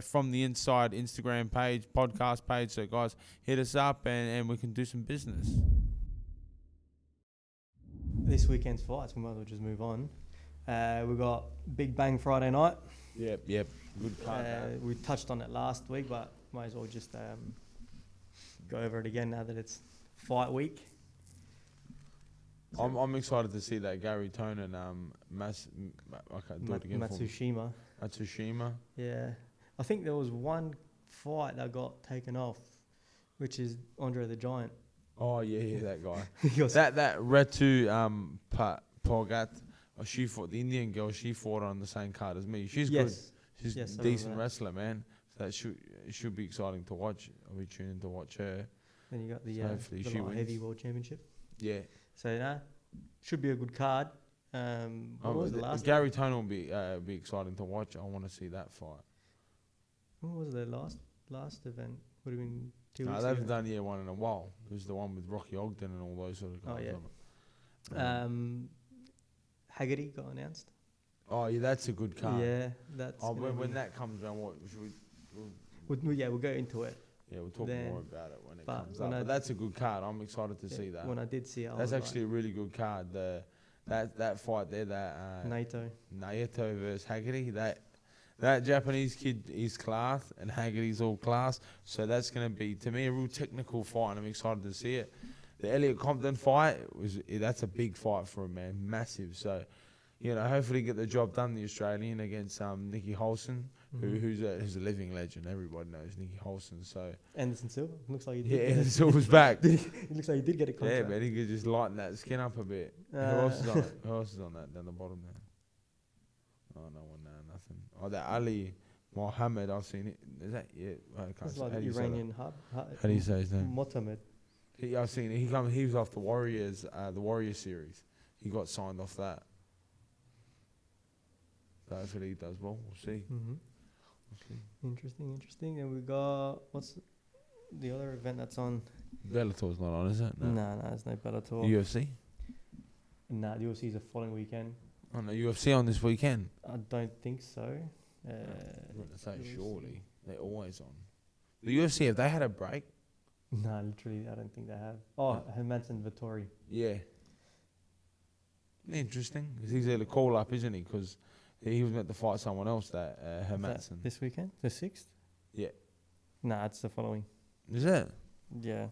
Speaker 2: From the Inside Instagram page, podcast page. So guys, hit us up and we can do some business.
Speaker 1: This weekend's fights, we might as well just move on. We got Big Bang Friday night.
Speaker 2: Yep. Good card.
Speaker 1: We touched on it last week, but might as well just go over it again now that it's fight week.
Speaker 2: I'm excited to see that Gary Tone and
Speaker 1: Matsushima. Yeah, I think there was one fight that got taken off, which is Andre the Giant.
Speaker 2: Oh yeah, that guy. that Retu Pogat. She fought the Indian girl. She fought on the same card as me. She's good. She's a decent wrestler, man. So it should be exciting to watch. I'll be tuning to watch her.
Speaker 1: Then you got the light heavy world championship. Yeah. So should be a good card. What was the last?
Speaker 2: Gary Tone will be exciting to watch. I want to see that fight.
Speaker 1: What was the last event? Would have been 2 weeks
Speaker 2: they've
Speaker 1: ago.
Speaker 2: done one in a while. It was the one with Rocky Ogden and all those sort of guys.
Speaker 1: Oh yeah. Haggerty got announced.
Speaker 2: Oh yeah, that's a good card.
Speaker 1: Yeah, that's.
Speaker 2: When that comes around, what should we?
Speaker 1: We'll go into it.
Speaker 2: Yeah, we'll talk more about it when it comes up. But that's a good card. I'm excited to see that.
Speaker 1: When I did see it,
Speaker 2: that's actually a really good card. That fight there, Naito versus Haggerty. That Japanese kid is class, and Haggerty's all class. So that's going to be, to me, a real technical fight, and I'm excited to see it. The Elliot Compton fight that's a big fight for him, man, massive. So, you know, hopefully get the job done, the Australian against Nicky Holson. who's a living legend. Everybody knows Nicky Holson. So
Speaker 1: Anderson Silva looks like he did.
Speaker 2: yeah, Anderson Silva's back.
Speaker 1: He looks like he did get a contract.
Speaker 2: Yeah, man, he could just lighten that skin up a bit. Who else is on it? Who else is on that down the bottom there? Oh, no one, nothing. Oh, that Ali Mohammed, I've seen it. Is that I can't
Speaker 1: It's
Speaker 2: say.
Speaker 1: like
Speaker 2: How do you say
Speaker 1: Iranian
Speaker 2: that?
Speaker 1: hub.
Speaker 2: How do you say his name?
Speaker 1: Mohammed.
Speaker 2: I've seen it. He was off the Warriors, the Warriors series. He got signed off that. That's what he does well. We'll see. We'll see.
Speaker 1: Interesting. And we got, what's the other event that's on?
Speaker 2: Bellator's not on, is it?
Speaker 1: No, there's no Bellator.
Speaker 2: UFC?
Speaker 1: Nah, the UFC is the following weekend.
Speaker 2: Oh, no, UFC on this weekend?
Speaker 1: I don't think so.
Speaker 2: I was going to say, surely. They're always on. The UFC, have they had a break?
Speaker 1: Nah, literally, I don't think they have. Oh, Hermanson Vittori.
Speaker 2: Yeah. Interesting. Because he's a call up, isn't he? Because he was meant to fight someone else, that Hermanson.
Speaker 1: This weekend? The 6th?
Speaker 2: Yeah.
Speaker 1: Nah, it's the following.
Speaker 2: Is it?
Speaker 1: Yeah.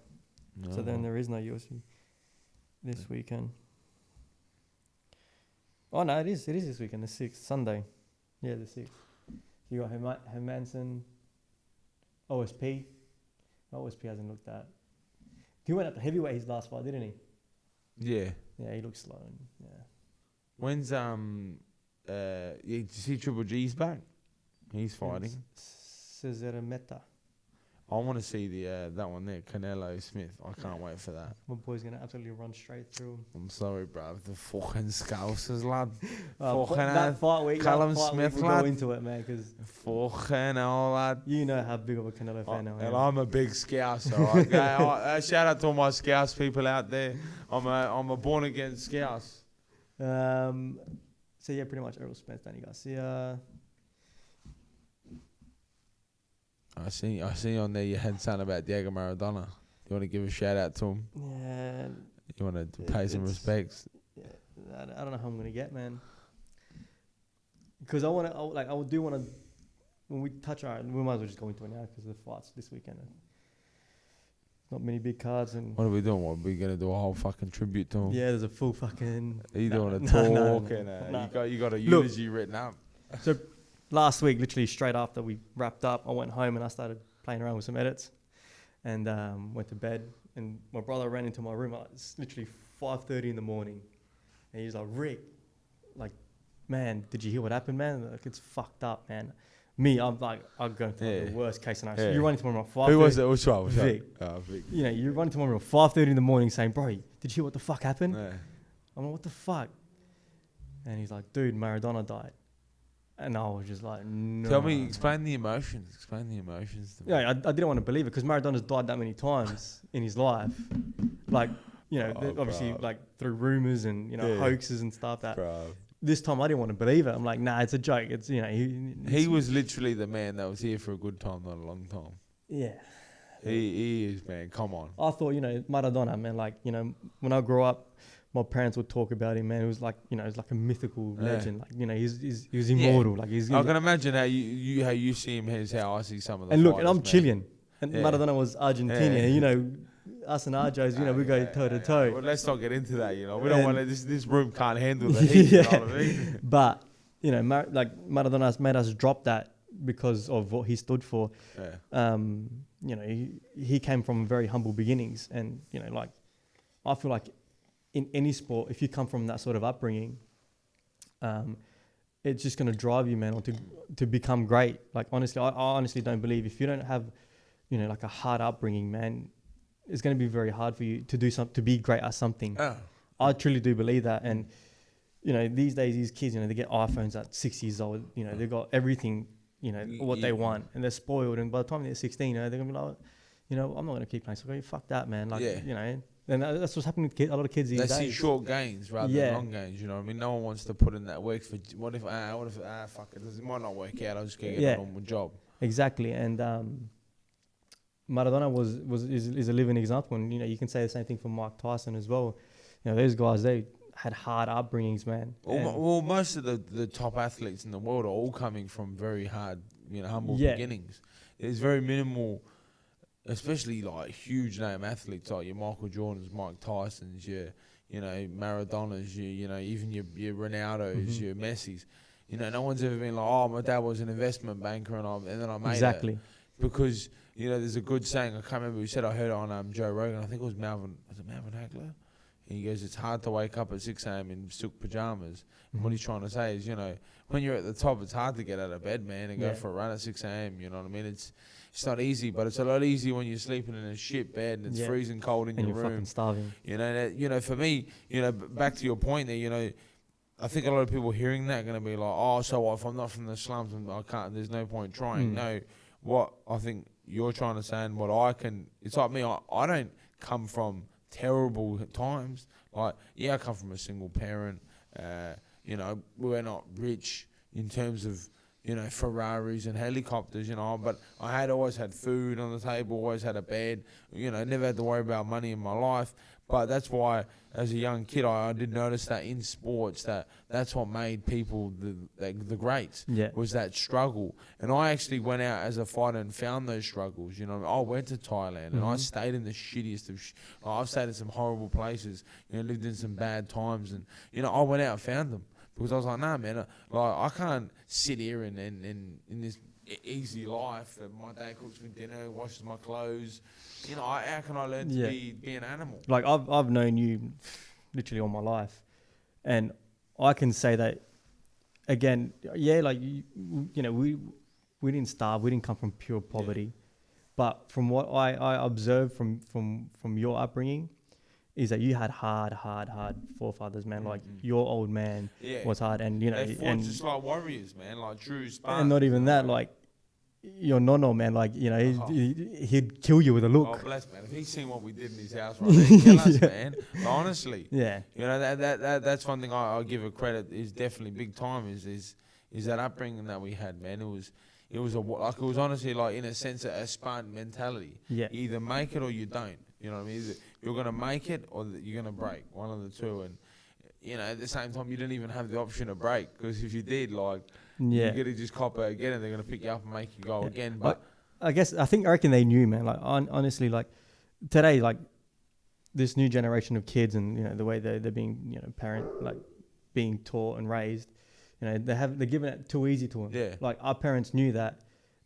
Speaker 2: No.
Speaker 1: So then there is no UFC this weekend. Oh, no, it is this weekend, the 6th, Sunday. Yeah, the 6th. You got Hermanson, OSP. OSP hasn't looked at. He went up to heavyweight his last fight, didn't he?
Speaker 2: Yeah.
Speaker 1: Yeah, he looks slow. Yeah.
Speaker 2: When's did you see Triple G's back? He's fighting.
Speaker 1: Cesare Meta.
Speaker 2: I want to see the that one there, Canelo Smith. I can't wait for that.
Speaker 1: My boy's gonna absolutely run straight through him.
Speaker 2: I'm sorry, bro. The fucking Scousers, lad.
Speaker 1: That fight week,
Speaker 2: Callum Smith,
Speaker 1: we'll
Speaker 2: lad.
Speaker 1: go into it, man, because
Speaker 2: fucking hell, lad.
Speaker 1: you know how big of a Canelo fan I am.
Speaker 2: And I'm a big Scouse, alright. Shout out to all my Scouse people out there. I'm a born again Scouse.
Speaker 1: So yeah, pretty much Errol Spence, Danny Garcia.
Speaker 2: I see on there you had something about Diego Maradona. You want to give a shout out to him?
Speaker 1: Yeah.
Speaker 2: You want to pay some respects?
Speaker 1: Yeah, I don't know how I'm gonna get, man. Because I do want to. When we touch on, we might as well just go into it now because of the fights this weekend. Not many big cards and.
Speaker 2: What are we doing? What, are we gonna do a whole fucking tribute to him?
Speaker 1: Yeah, there's a full fucking.
Speaker 2: Are you doing a talk and you got a eulogy written up?
Speaker 1: So last week, literally straight after we wrapped up, I went home and I started playing around with some edits, and went to bed. And my brother ran into my room. It's literally 5:30 in the morning, and he's like, "Rick, like, man, did you hear what happened, man? Like, it's fucked up, man." Me, I'm like, I'm going to the worst case scenario. So you're running to my room at 5:30.
Speaker 2: Who was it? Which one?
Speaker 1: Vic.
Speaker 2: Oh, Vic.
Speaker 1: You know, you're running to my room at 5:30 in the morning saying, "Bro, did you hear what the fuck happened?"
Speaker 2: Yeah.
Speaker 1: I'm like, "What the fuck?" And he's like, "Dude, Maradona died." And I was just like, "No."
Speaker 2: Tell me, explain the emotions. Explain the emotions to me.
Speaker 1: Yeah, I didn't want to believe it because Maradona's died that many times in his life. Like, you know, obviously, like through rumors and, you know, hoaxes and stuff that.
Speaker 2: Bro.
Speaker 1: This time I didn't want to believe it. I'm like, nah, it's a joke. It's, you know,
Speaker 2: he was literally the man that was here for a good time, not a long time.
Speaker 1: Yeah.
Speaker 2: He is, man. Come on.
Speaker 1: I thought, you know, Maradona, man, like, you know, when I grew up, my parents would talk about him, man. It was like, you know, it was like a mythical legend. Like, you know, he was immortal. Like,
Speaker 2: I can imagine how you see him is how I see some of the
Speaker 1: and look,
Speaker 2: fighters,
Speaker 1: and I'm
Speaker 2: man.
Speaker 1: Chilean, and Maradona was Argentinian. And, you know, us and Arjos, you know, we go toe to toe.
Speaker 2: Well, let's not get into that. You know, we don't want to. This room can't handle the heat. You know what I mean?
Speaker 1: But you know, Maradona has made us drop that because of what he stood for.
Speaker 2: Yeah.
Speaker 1: You know, he came from very humble beginnings, and you know, like I feel like in any sport, if you come from that sort of upbringing, it's just going to drive you, man, to become great. Like honestly, I honestly don't believe if you don't have, you know, like a hard upbringing, man, it's going to be very hard for you to do to be great at something. I truly do believe that. And, you know, these days, these kids, you know, they get iPhones at 6 years old, you know, they've got everything, you know, what they want, and they're spoiled. And by the time they're 16, you know, they're going to be like, you know, I'm not going to keep playing soccer. Fuck that, man. Like, you know, and that's what's happening with a lot of kids these days.
Speaker 2: They see short gains rather than long gains, you know what I mean? No one wants to put in that work for, what if fuck it might not work out, I'll just get a normal job.
Speaker 1: Exactly. And, Maradona is a living example, and you know you can say the same thing for Mike Tyson as well. You know, those guys, they had hard upbringings, man.
Speaker 2: Well, most of the top athletes in the world are all coming from very hard, you know, humble beginnings. There's very minimal, especially like huge name athletes like your Michael Jordans, Mike Tysons, your, you know, Maradonas, you know, even your Ronaldos, your Messis. You know, no one's ever been like, oh, my dad was an investment banker and then I made
Speaker 1: Exactly.
Speaker 2: it. Because, you know, there's a good saying, I can't remember who said, I heard it on Joe Rogan, I think it was Malvin Hagler? And he goes, it's hard to wake up at 6 a.m. in silk pajamas. And what he's trying to say is, you know, when you're at the top, it's hard to get out of bed, man, and go for a run at 6 a.m., you know what I mean? It's not easy, but it's a lot easier when you're sleeping in a shit bed and it's freezing cold in your room. And you're fucking
Speaker 1: starving.
Speaker 2: You know, for me, you know, back to your point there, you know, I think a lot of people hearing that are going to be like, oh, so what, if I'm not from the slums, I can't, there's no point trying. No, what I think you're trying to say and what I can, it's like me, I don't come from terrible times. Like, yeah, I come from a single parent. You know, we're not rich in terms of, you know, Ferraris and helicopters, you know, but I had always had food on the table, always had a bed, you know, never had to worry about money in my life. But that's why, as a young kid, I did notice that in sports, that's what made people the greats, was that struggle. And I actually went out as a fighter and found those struggles. You know, I went to Thailand and I stayed in the shittiest of. I've stayed in some horrible places. You know, lived in some bad times, and you know, I went out and found them because I was like, nah, man, like I can't sit here and in this easy life that my dad cooks me dinner, washes my clothes. You know, how can I learn to be an animal?
Speaker 1: Like I've known you literally all my life, and I can say that again. Yeah, like you know, we didn't starve. We didn't come from pure poverty, but from what I observed from your upbringing, is that you had hard forefathers, man. Like your old man was hard, and you know,
Speaker 2: they fought just like warriors, man, like true Spartans.
Speaker 1: And not even that, like your nono, man, like you know, he'd kill you with a look.
Speaker 2: Oh, bless, man. If he'd seen what we did in his house, right, he'd kill us, man. Like, honestly, you know, that's one thing I'll give a credit is definitely big time is that upbringing that we had, man. It was honestly like in a sense a Spartan mentality. Yeah, you either make it or you don't. You know what I mean? Either you're gonna make it or you're gonna break, one of the two. And you know, at the same time, you didn't even have the option to break because if you did, like, you're gonna just cop it again, and they're gonna pick you up and make you go again. But
Speaker 1: I reckon they knew, man. Like honestly, like today, like this new generation of kids, and you know the way they're being, you know, being taught and raised, you know, they're giving it too easy to them.
Speaker 2: Yeah.
Speaker 1: Like our parents knew that.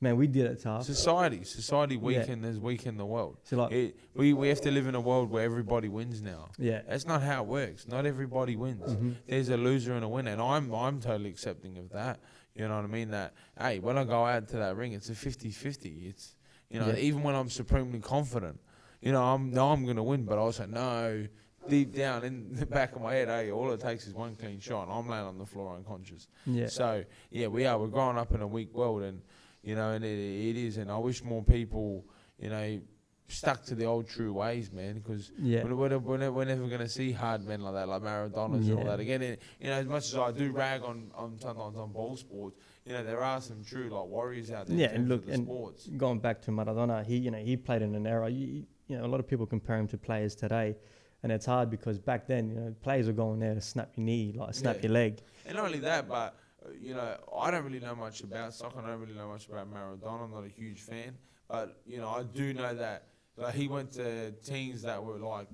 Speaker 1: Man, we did it tough.
Speaker 2: Society weakened the world. So like, we have to live in a world where everybody wins now. Yeah, that's not how it works. Not everybody wins. There's a loser and a winner, and I'm totally accepting of that. You know what I mean? That hey, when I go out to that ring, it's a 50-50. It's, you know, even when I'm supremely confident, you know, I'm gonna win, but I also know deep down in the back of my head, hey, all it takes is one clean shot, and I'm laying on the floor unconscious. Yeah. So yeah, we're growing up in a weak world, and you know, and it is, and I wish more people, you know, stuck to the old true ways, man, because we're never going to see hard men like that, like Maradona's and all that. Again, you know, as much as I do rag on sometimes on ball sports, you know, there are some true, like, warriors out there in terms of the sports.
Speaker 1: Going back to Maradona, he played in an era, you know, a lot of people compare him to players today, and it's hard because back then, you know, players were going there to snap your knee, like snap your leg.
Speaker 2: And not only that, but you know, I don't really know much about soccer. I don't really know much about Maradona. I'm not a huge fan, but you know, I do know that like he went to teams that were like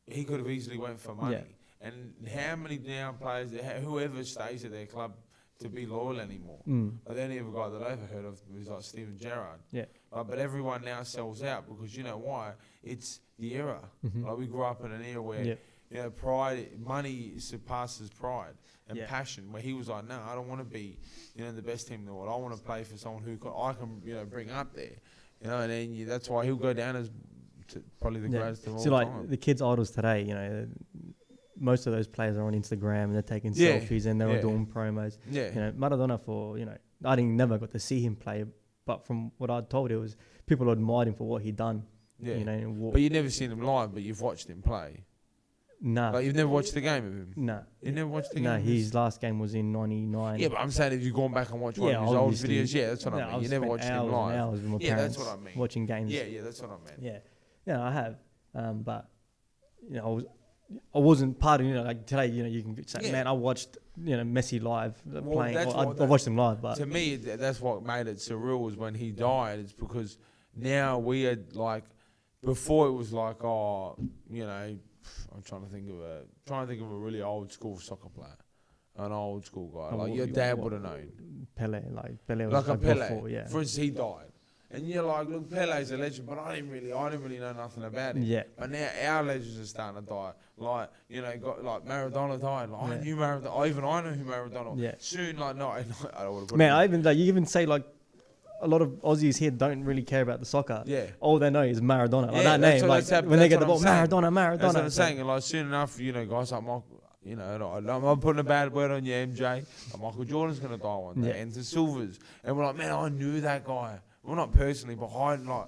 Speaker 2: he could have easily went for money. Yeah. And how many now players, whoever stays at their club to be loyal anymore? Like the only other guy that I've ever heard of was like Steven Gerrard. Yeah. But everyone now sells out because you know why? It's the era. Like we grew up in an era where you know money surpasses pride. And passion, where he was like, no, I don't want to be, you know, the best team in the world. I want to play for someone who I can, you know, bring up there, you know, and then that's why he'll go down as probably the greatest of all time.
Speaker 1: Like the kids' idols today, you know, most of those players are on Instagram and they're taking selfies and they're doing promos. Yeah. You know, Maradona, for, you know, I never got to see him play, but from what I told, it was people admired him for what he'd done.
Speaker 2: Yeah.
Speaker 1: You know,
Speaker 2: but you've never seen him live, but you've watched him play.
Speaker 1: Nah.
Speaker 2: Like you've never watched the game of him?
Speaker 1: Nah.
Speaker 2: You never watched the game?
Speaker 1: No, his last game was in 99.
Speaker 2: Yeah, but I'm saying if you've gone back and watched one of his old videos, that's what I mean. You never watched him live.
Speaker 1: And hours with my parents, that's what I mean. Watching games.
Speaker 2: Yeah, that's what I meant.
Speaker 1: Yeah. Yeah, I have. But, you know, I wasn't part of, you know, like today, you know, you can say, man, I watched, you know, Messi live playing. I watched him live. But
Speaker 2: to me, that's what made it surreal was when he died. It's because now we had, like, before it was like, oh, you know, I'm trying to think of a really old school soccer player. an old school guy. Like your dad would have known.
Speaker 1: Pele was
Speaker 2: Like a Pele.
Speaker 1: before, yeah.
Speaker 2: For instance, he died. And you're like, look, Pele's a legend, but I didn't really know nothing about him.
Speaker 1: Yeah.
Speaker 2: But now our legends are starting to die. Like, you know, got like Maradona died. Like, I knew Maradona. Even I know who Maradona was.
Speaker 1: Yeah.
Speaker 2: Soon, like, no, I don't want to put
Speaker 1: Man, you even say like a lot of Aussies here don't really care about the soccer.
Speaker 2: Yeah.
Speaker 1: All they know is Maradona. Like that name. Like when they get the ball, Maradona.
Speaker 2: That's what I'm saying. And like soon enough, you know, guys like Michael, you know, I'm not putting a bad word on you, MJ. Like Michael Jordan's gonna die one day. And the Silvers. And we're like, man, I knew that guy. Well, not personally, but I know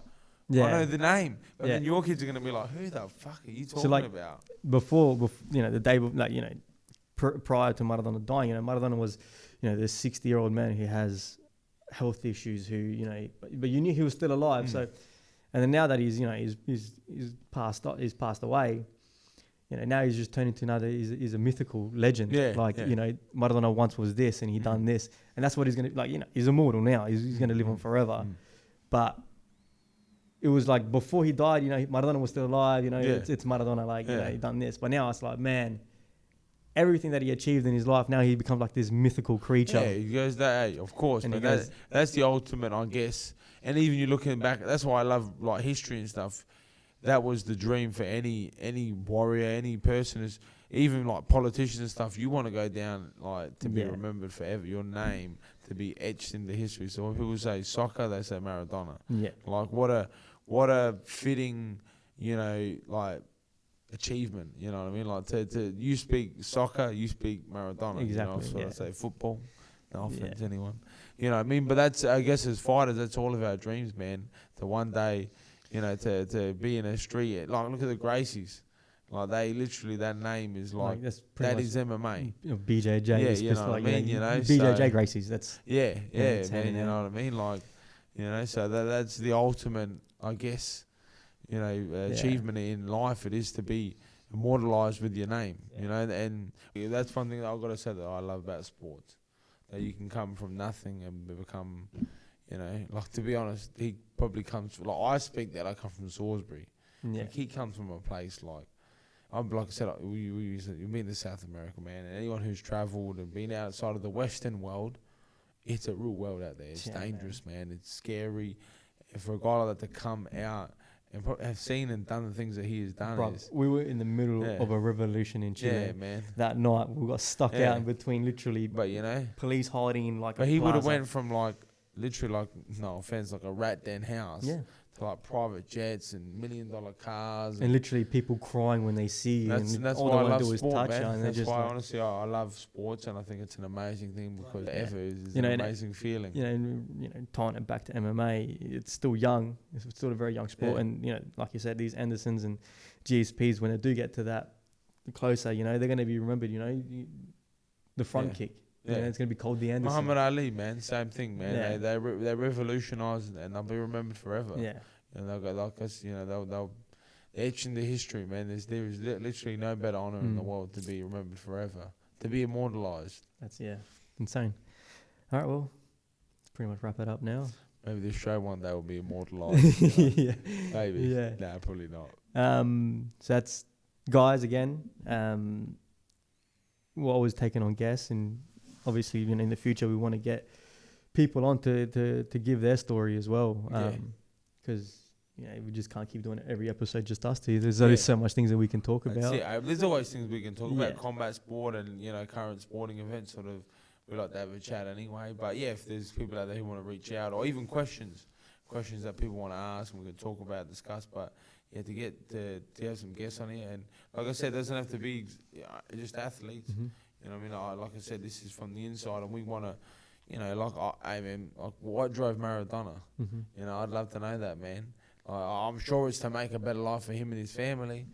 Speaker 2: the name. But then your kids are gonna be like, who the fuck are you talking about?
Speaker 1: Before, you know, the day, like, you know, prior to Maradona dying, you know, Maradona was, you know, this 60-year-old man who has health issues, who, you know, but you knew he was still alive. So, and then now that he's, you know, he's passed away, you know, now he's just turned into another. He's a mythical legend. You know, Maradona once was this, and he done this, and that's what he's gonna, like, you know, he's immortal now. He's gonna live on forever. But it was like before he died, you know, Maradona was still alive. You know, it's Maradona, like, you know, he done this. But now it's like, man, everything that he achieved in his life, now he becomes like this mythical creature.
Speaker 2: Yeah, he goes that, of course. And but that's the ultimate, I guess. And even you looking back, that's why I love like history and stuff. That was the dream for any warrior, any person, is even like politicians and stuff. You want to go down like to be remembered forever. Your name to be etched into history. So when people say soccer, they say Maradona. Yeah. Like what a fitting, you know, like achievement. You know what I mean? Like to you speak soccer, you speak Maradona.
Speaker 1: Exactly.
Speaker 2: You know, I say football. No offense to anyone. You know what I mean? But that's, I guess, as fighters, that's all of our dreams, man. To one day, you know, to be in a street. Like, look at the Gracies. Like, they literally, that name is like that is MMA.
Speaker 1: You know, BJJ.
Speaker 2: Yeah, you know what I mean? You know,
Speaker 1: BJJ so, Gracies. That's
Speaker 2: man. You know what I mean? Like, you know, so that's the ultimate, I guess, you know, achievement in life. It is to be immortalised with your name. You know, and that's one thing that I've got to say that I love about sports. That you can come from nothing and become, you know, like, to be honest, he probably comes, like, I speak that I come from Salisbury. Yeah. Like, he comes from a place like I said, we meet in South America, man, and anyone who's travelled and been outside of the Western world, it's a real world out there. It's dangerous, man. It's scary. And for a guy like that to come out and have seen and done the things that he has done.
Speaker 1: Bro, we were in the middle of a revolution in Chile. Yeah, man. That night, we got stuck out in between, literally. But, you know, police hiding in like.
Speaker 2: But he would have went from like literally, like, no offense, like a rat den house. Yeah. To like private jets and $1 million cars.
Speaker 1: And literally people crying when they see you.
Speaker 2: That's
Speaker 1: all
Speaker 2: why
Speaker 1: they
Speaker 2: I love
Speaker 1: do is
Speaker 2: sport,
Speaker 1: touch
Speaker 2: man.
Speaker 1: you. And
Speaker 2: that's
Speaker 1: just
Speaker 2: why,
Speaker 1: like,
Speaker 2: honestly, I love sports, and I think it's an amazing thing because is an amazing feeling.
Speaker 1: You know, tying it back to MMA, it's still young. It's still a very young sport. Yeah. And, you know, like you said, these Andersons and GSPs, when they do get to that closer, you know, they're going to be remembered, you know, the front kick. Yeah, you know, it's going to be called the Anderson.
Speaker 2: Muhammad Ali, man, same thing, man. Yeah. They revolutionised and they'll be remembered forever. Yeah. And they'll go like us, you know, they'll etch into history, man. There is literally no better honour in the world to be remembered forever, to be immortalised.
Speaker 1: That's insane. All right, well, let's pretty much wrap it up now.
Speaker 2: Maybe this show one day will be immortalised. You know? Maybe.
Speaker 1: Yeah.
Speaker 2: Nah, probably not.
Speaker 1: So that's guys again. We're always taking on guests, and obviously, you know, in the future we want to get people on to give their story as well. Because, you know, we just can't keep doing it every episode just us two. There's only so much things that we can talk about.
Speaker 2: There's always things we can talk about, combat sport and, you know, current sporting events. Sort of, we like to have a chat anyway. But yeah, if there's people out there who want to reach out, or even questions that people want to ask, and we can talk about, discuss. But yeah, to have some guests on here, and like I said, it doesn't have to be just athletes. Mm-hmm. You know what I mean? Like I said, this is from the inside, and we want to. You know, like what drove Maradona? Mm-hmm. You know, I'd love to know that, man. I'm sure it's to make a better life for him and his family,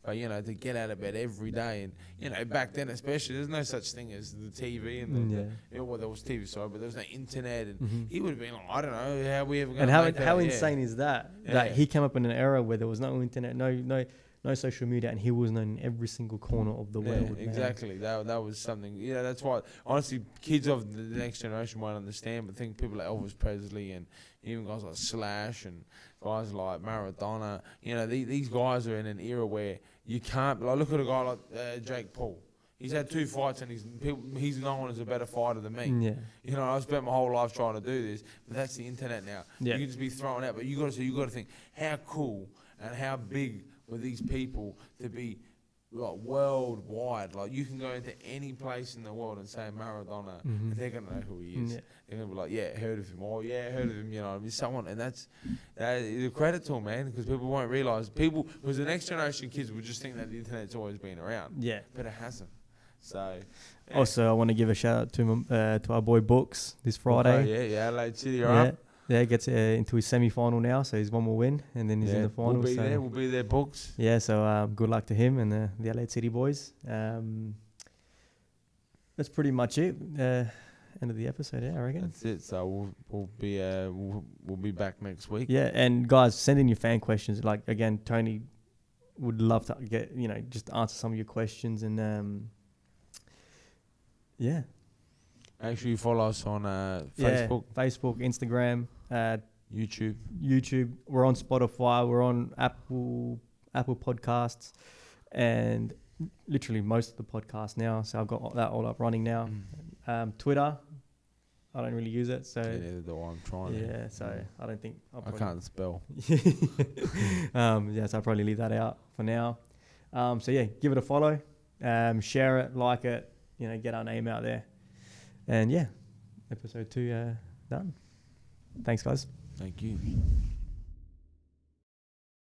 Speaker 2: but, you know, to get out of bed every day, and, you know, back then especially, there's no such thing as the TV and there was TV, sorry, but there was no internet, and he would have been like, I don't know how we ever going to make that. And
Speaker 1: how insane is that? Yeah. That he came up in an era where there was no internet, no social media, and he was known in every single corner of the world.
Speaker 2: Exactly. That was something. You know, that's why, honestly, kids of the next generation won't understand, but think people like Elvis Presley and even guys like Slash and guys like Maradona, you know, these guys are in an era where you can't, like, look at a guy like Jake Paul. He's had 2 fights and he's known as a better fighter than me.
Speaker 1: Yeah.
Speaker 2: You know, I've spent my whole life trying to do this, but that's the internet now.
Speaker 1: Yeah.
Speaker 2: You can just be thrown out, but you got to think how cool and how big were these people to be like worldwide. Like you can go into any place in the world and say Maradona, and they're gonna know who he is.
Speaker 1: Yeah.
Speaker 2: They're gonna be like, yeah, heard of him. Oh, yeah, heard of him. You know, I mean, someone, and that is a credit to him, man, because people won't realize because the next generation kids will just think that the internet's always been around.
Speaker 1: Yeah.
Speaker 2: But it hasn't. So. Yeah.
Speaker 1: Also, I want to give a shout out to our boy Books this Friday.
Speaker 2: Okay, yeah, Adelaide City are up.
Speaker 1: Yeah, gets into his semi-final now, so he's one more win, and then he's in the final.
Speaker 2: We'll be there, Books.
Speaker 1: Yeah, so good luck to him and the Adelaide City boys. That's pretty much it. End of the episode, yeah, I reckon.
Speaker 2: That's it. So we'll be back next week.
Speaker 1: Yeah, and guys, send in your fan questions. Like again, Tony would love to get just answer some of your questions, and yeah.
Speaker 2: Make sure you follow us on Facebook,
Speaker 1: Instagram,
Speaker 2: YouTube.
Speaker 1: We're on Spotify. We're on Apple Podcasts, and literally most of the podcasts now. So I've got that all up running now. Twitter, I don't really use it. So
Speaker 2: neither do I. I'm trying.
Speaker 1: Yeah, so I don't think
Speaker 2: I can't spell.
Speaker 1: Yeah, so I'll probably leave that out for now. So yeah, give it a follow, share it, like it. Get our name out there. And yeah, episode 2 done. Thanks, guys.
Speaker 2: Thank you.